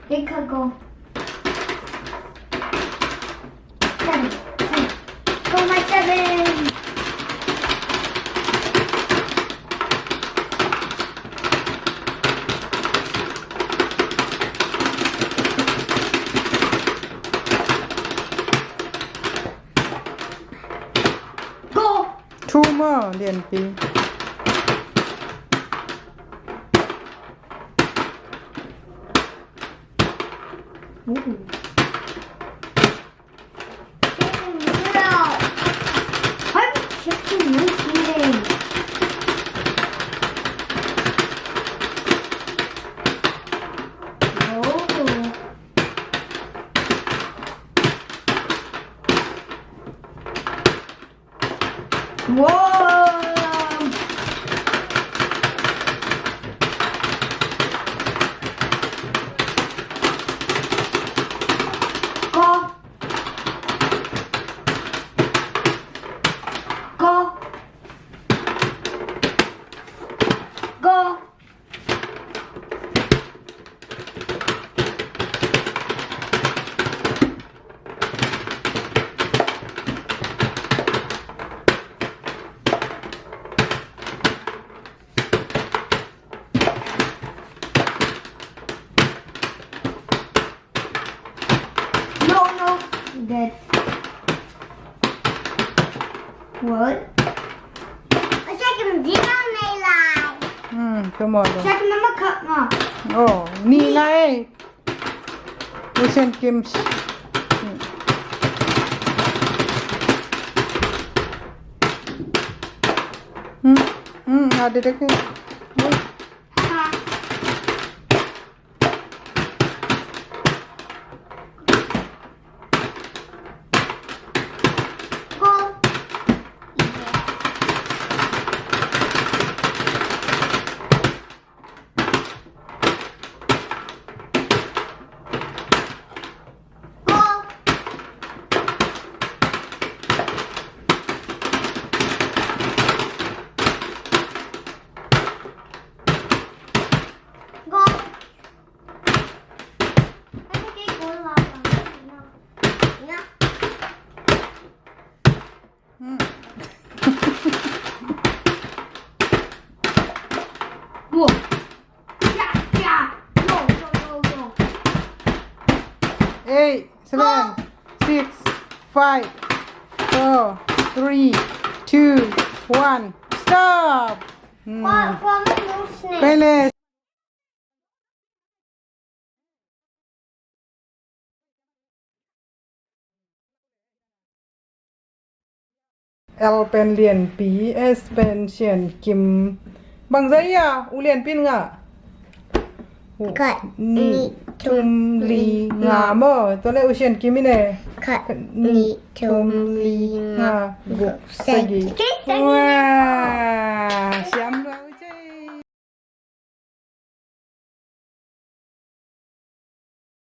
Ik ga go. 7. Go my 7. Go. 2 more เรียนปี Dead. What? Check him down, Layla. Come on Check him, Mama cut off. โอ้นี่ไงเอเชียนเกมส์เอาเด็กๆ Whoa. Yeah. Go. 8 7 6 5 4 3 2 1 stop ไปเลยL เป็นเหรียญปี S เป็นเฉียนกิมบางใจอ่ะอุเรียนปีนงะ Cut. นี่ทุมลีงาเมอตัวเล็กอุเฉียนกิมนี่ Cut. นี่ทุมลีงาบุกสกีว้า